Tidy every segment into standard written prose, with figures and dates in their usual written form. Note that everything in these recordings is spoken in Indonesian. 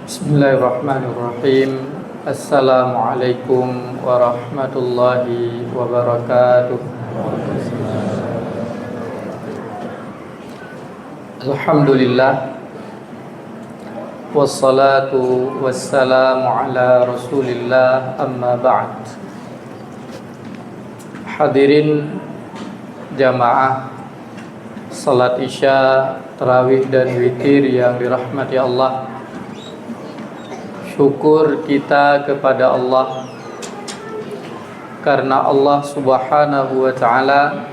Bismillahirrahmanirrahim. Assalamualaikum warahmatullahi wabarakatuh. Alhamdulillah, wassalatu wassalamu ala rasulillah, amma ba'd. Hadirin jamaah salat isya, tarawih dan witir yang dirahmati Allah. Syukur kita kepada Allah karena Allah Subhanahu wa ta'ala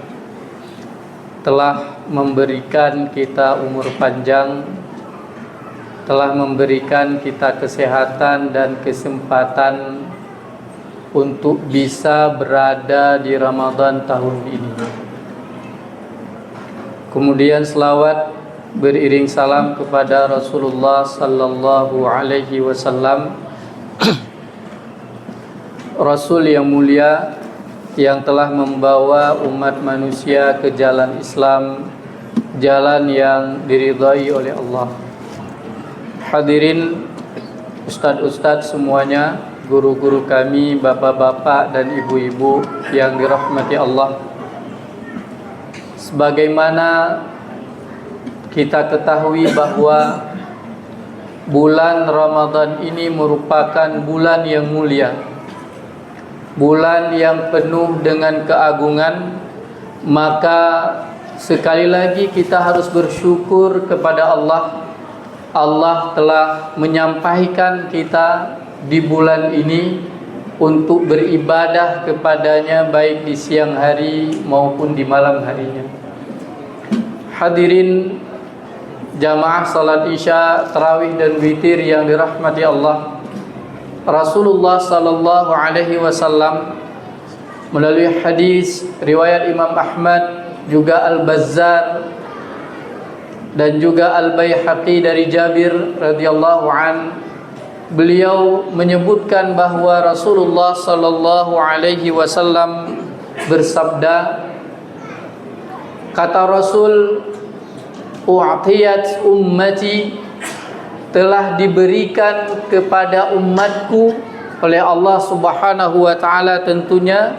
telah memberikan kita umur panjang, telah memberikan kita kesehatan dan kesempatan untuk bisa berada di Ramadan tahun ini. Kemudian selawat beriring salam kepada Rasulullah sallallahu alaihi wasallam, Rasul yang mulia yang telah membawa umat manusia ke jalan Islam, jalan yang diridhai oleh Allah. Hadirin ustadz-ustadz semuanya, guru-guru kami, bapak-bapak dan ibu-ibu yang dirahmati Allah. Sebagaimana kita ketahui bahwa bulan Ramadan ini merupakan bulan yang mulia, bulan yang penuh dengan keagungan, maka sekali lagi kita harus bersyukur kepada Allah. Allah telah menyampaikan kita di bulan ini untuk beribadah kepadanya baik di siang hari maupun di malam harinya. Hadirin jamaah salat isya, tarawih dan witir yang dirahmati Allah, Rasulullah sallallahu alaihi wasallam melalui hadis riwayat Imam Ahmad, juga Al-Bazzar dan juga Al-Baihaqi dari Jabir radhiyallahu an, beliau menyebutkan bahwa Rasulullah sallallahu alaihi wasallam bersabda, kata Rasul, u'tiyat ummati, telah diberikan kepada umatku oleh Allah Subhanahu wa ta'ala tentunya,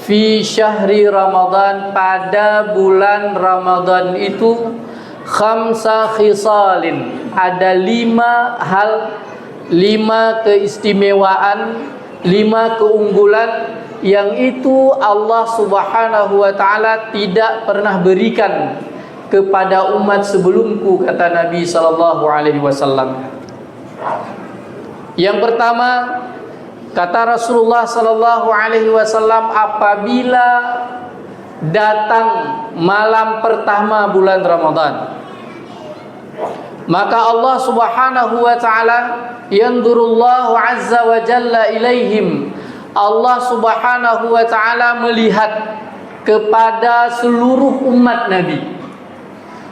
fi syahri Ramadan, pada bulan Ramadan itu, khamsa khisalin, ada 5 hal, 5 keistimewaan, 5 keunggulan yang itu Allah Subhanahu wa ta'ala tidak pernah berikan kepada umat sebelumku, kata Nabi sallallahu alaihi wasallam. Yang pertama, kata Rasulullah sallallahu alaihi wasallam, apabila datang malam pertama bulan Ramadan, maka Allah Subhanahu wa ta'ala yandurullahu azza wa jalla ilaihim, Allah Subhanahu wa ta'ala melihat kepada seluruh umat Nabi.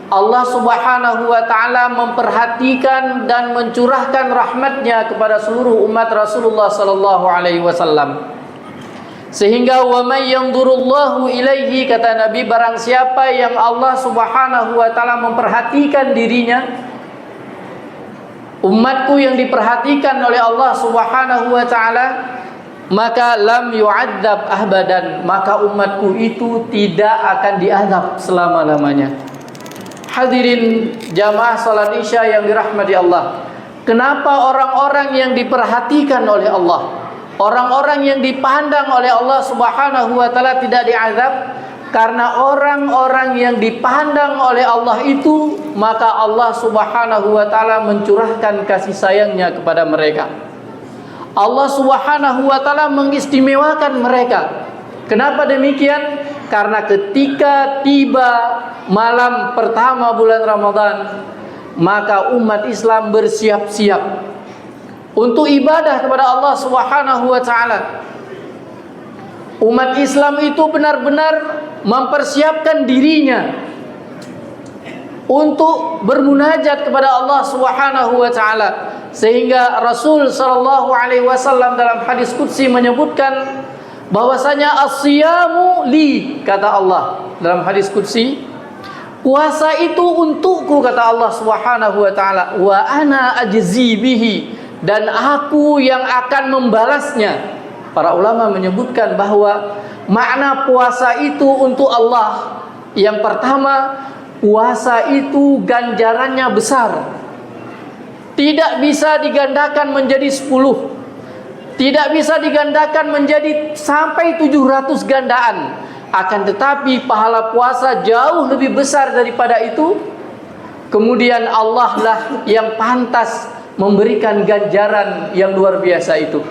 Allah Subhanahu wa ta'ala memperhatikan dan mencurahkan rahmatnya kepada seluruh umat Rasulullah sallallahu alaihi wasallam. Sehingga wa may yanzurullahu ilaihi, kata Nabi, barang siapa yang Allah Subhanahu wa ta'ala memperhatikan dirinya, umatku yang diperhatikan oleh Allah Subhanahu wa ta'ala, maka lam yu'adzab abadan, maka umatku itu tidak akan diazab selama-lamanya. Hadirin jamaah salat isya yang dirahmati Allah, kenapa orang-orang yang diperhatikan oleh Allah, orang-orang yang dipandang oleh Allah Subhanahu wa ta'ala tidak diazab? Karena orang-orang yang dipandang oleh Allah itu, maka Allah Subhanahu wa ta'ala mencurahkan kasih sayangnya kepada mereka. Allah Subhanahu wa ta'ala mengistimewakan mereka. Kenapa demikian? Karena ketika tiba malam pertama bulan Ramadan, maka umat Islam bersiap-siap untuk ibadah kepada Allah Subhanahu wa ta'ala. Umat Islam itu benar-benar mempersiapkan dirinya untuk bermunajat kepada Allah Subhanahu wa ta'ala. Sehingga Rasul sallallahu alaihi wasallam dalam hadis qudsi menyebutkan bahwasanya as-siyamu li, kata Allah dalam hadis qudsi, puasa itu untukku, kata Allah Subhanahu wa taala, wa ana ajzi bihi, dan aku yang akan membalasnya. Para ulama menyebutkan bahwa makna puasa itu untuk Allah. Yang pertama, puasa itu ganjarannya besar. Tidak bisa digandakan menjadi 10. Tidak bisa digandakan menjadi sampai 700 gandaan. Akan tetapi pahala puasa jauh lebih besar daripada itu. Kemudian Allah lah yang pantas memberikan ganjaran yang luar biasa itu.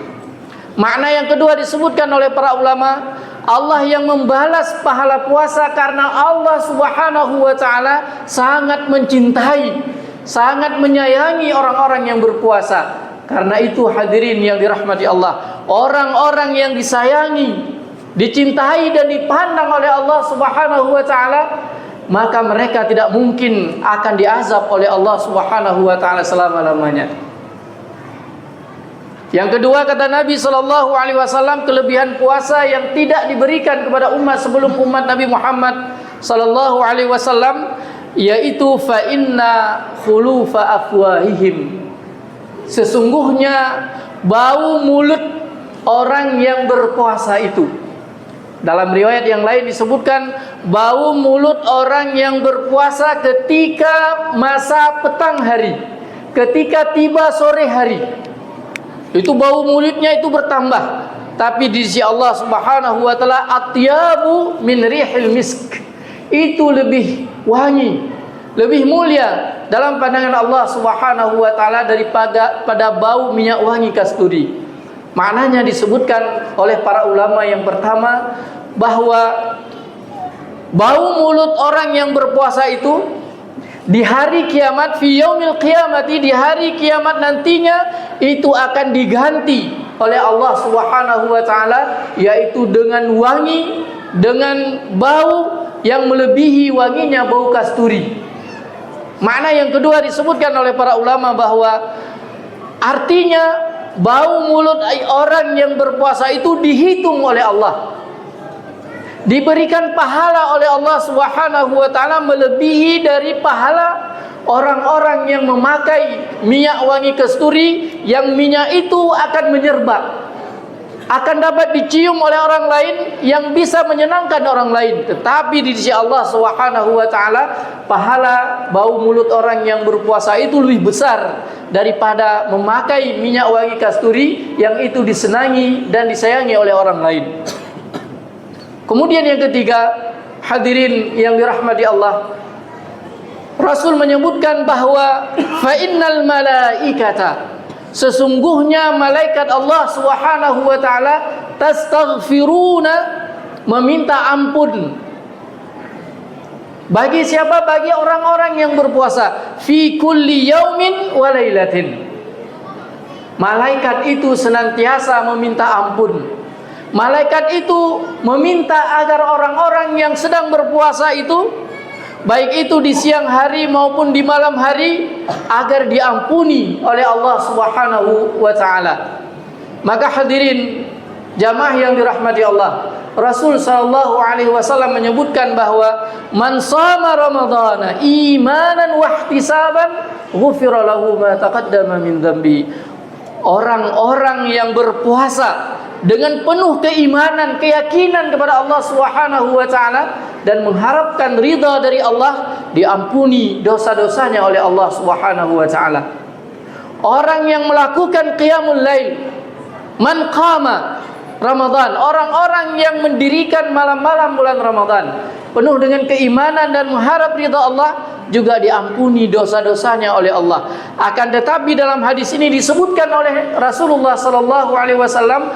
Makna yang kedua disebutkan oleh para ulama, Allah yang membalas pahala puasa karena Allah Subhanahu wa taala sangat mencintai, sangat menyayangi orang-orang yang berpuasa. Karena itu hadirin yang dirahmati Allah, orang-orang yang disayangi, dicintai dan dipandang oleh Allah Subhanahu wa taala, maka mereka tidak mungkin akan diazab oleh Allah Subhanahu wa taala selama-lamanya. Yang kedua, kata Nabi SAW, kelebihan puasa yang tidak diberikan kepada umat sebelum umat Nabi Muhammad SAW, yaitu fa inna khulufa afwahihim, sesungguhnya bau mulut orang yang berpuasa itu. Dalam riwayat yang lain disebutkan bau mulut orang yang berpuasa ketika masa petang hari, ketika tiba sore hari. Itu bau mulutnya itu bertambah. Tapi di sisi Allah Subhanahu wa taala, atyabu min rihil misk, itu lebih wangi, lebih mulia dalam pandangan Allah Subhanahu wa taala daripada bau minyak wangi kasturi. Maknanya disebutkan oleh para ulama yang pertama bahwa bau mulut orang yang berpuasa itu di hari kiamat, fi yaumil qiyamati, di hari kiamat nantinya itu akan diganti oleh Allah Subhanahu wa taala, yaitu dengan wangi, dengan bau yang melebihi wanginya bau kasturi. Makna yang kedua disebutkan oleh para ulama bahwa artinya bau mulut orang yang berpuasa itu dihitung oleh Allah, diberikan pahala oleh Allah Subhanahu wa taala melebihi dari pahala orang-orang yang memakai minyak wangi kasturi, yang minyak itu akan menyerbat, akan dapat dicium oleh orang lain, yang bisa menyenangkan orang lain. Tetapi di sisi Allah Subhanahu wa taala, pahala bau mulut orang yang berpuasa itu lebih besar daripada memakai minyak wangi kasturi yang itu disenangi dan disayangi oleh orang lain. Kemudian yang ketiga, hadirin yang dirahmati Allah, Rasul menyebutkan bahwa fa innal malaikata, sesungguhnya malaikat Allah Subhanahu wa taala, tastaghfiruna, meminta ampun bagi siapa? Bagi orang-orang yang berpuasa, fi kulli yaumin wa lailatin. Malaikat itu senantiasa meminta ampun. Malaikat itu meminta agar orang-orang yang sedang berpuasa itu, baik itu di siang hari maupun di malam hari, agar diampuni oleh Allah Subhanahu wa taala. Maka hadirin jamaah yang dirahmati Allah, Rasul sallallahu alaihi wasallam menyebutkan bahwa man shama ramadhana imanan wa ihtisaban ghufira lahu ma taqaddama min dhanbi. Orang-orang yang berpuasa dengan penuh keimanan, keyakinan kepada Allah Subhanahu wa taala dan mengharapkan ridha dari Allah, diampuni dosa-dosanya oleh Allah Subhanahu wa taala. Orang yang melakukan qiyamul lail, man qama Ramadan, orang-orang yang mendirikan malam-malam bulan Ramadan penuh dengan keimanan dan mengharap ridha Allah, juga diampuni dosa-dosanya oleh Allah. Akan tetapi dalam hadis ini disebutkan oleh Rasulullah sallallahu alaihi wasallam,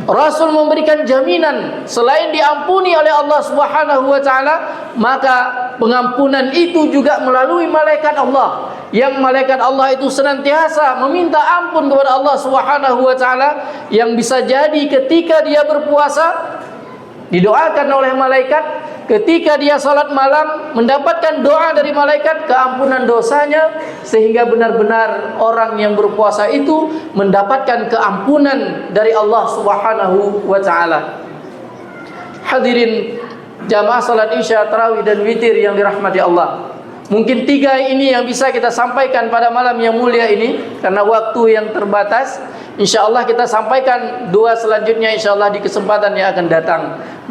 Rasul memberikan jaminan selain diampuni oleh Allah Subhanahu wa taala, maka pengampunan itu juga melalui malaikat Allah, yang malaikat Allah itu senantiasa meminta ampun kepada Allah Subhanahu wa taala, yang bisa jadi ketika dia berpuasa didoakan oleh malaikat, ketika dia salat malam mendapatkan doa dari malaikat keampunan dosanya, sehingga benar-benar orang yang berpuasa itu mendapatkan keampunan dari Allah Subhanahu wa taala. Hadirin jamaah salat Isya, tarawih dan witir yang dirahmati Allah, Mungkin 3 ini yang bisa kita sampaikan pada malam yang mulia ini, karena waktu yang terbatas. InsyaAllah kita sampaikan 2 selanjutnya InsyaAllah di kesempatan yang akan datang.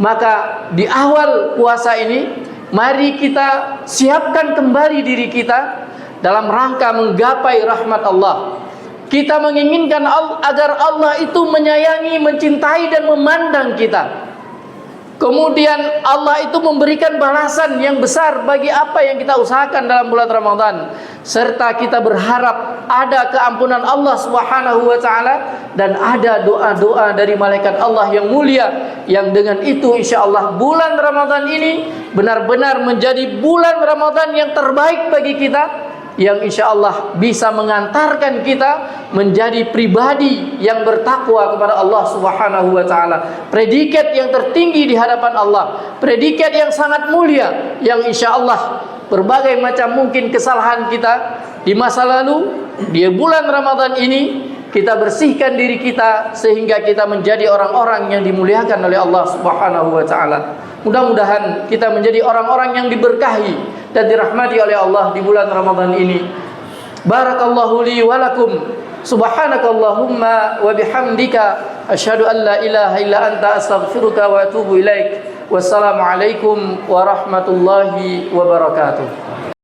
Maka di awal puasa ini, mari kita siapkan kembali diri kita dalam rangka menggapai rahmat Allah. Kita menginginkan agar Allah itu menyayangi, mencintai dan memandang kita. Kemudian Allah itu memberikan balasan yang besar bagi apa yang kita usahakan dalam bulan Ramadan, serta kita berharap ada keampunan Allah Subhanahu wa taala dan ada doa-doa dari malaikat Allah yang mulia, yang dengan itu insyaallah bulan Ramadan ini benar-benar menjadi bulan Ramadan yang terbaik bagi kita, yang insyaallah bisa mengantarkan kita menjadi pribadi yang bertakwa kepada Allah Subhanahu wa taala. Predikat yang tertinggi di hadapan Allah, predikat yang sangat mulia, yang insyaallah berbagai macam mungkin kesalahan kita di masa lalu, di bulan Ramadan ini kita bersihkan diri kita sehingga kita menjadi orang-orang yang dimuliakan oleh Allah Subhanahu wa taala. Mudah-mudahan kita menjadi orang-orang yang diberkahi dan dirahmati oleh Allah di bulan Ramadan ini. Barakallahu li wa lakum. Subhanakallahumma wa bihamdika asyhadu an la ilaha illa anta astaghfiruka wa atubu ilaik. Wassalamualaikum warahmatullahi wabarakatuh.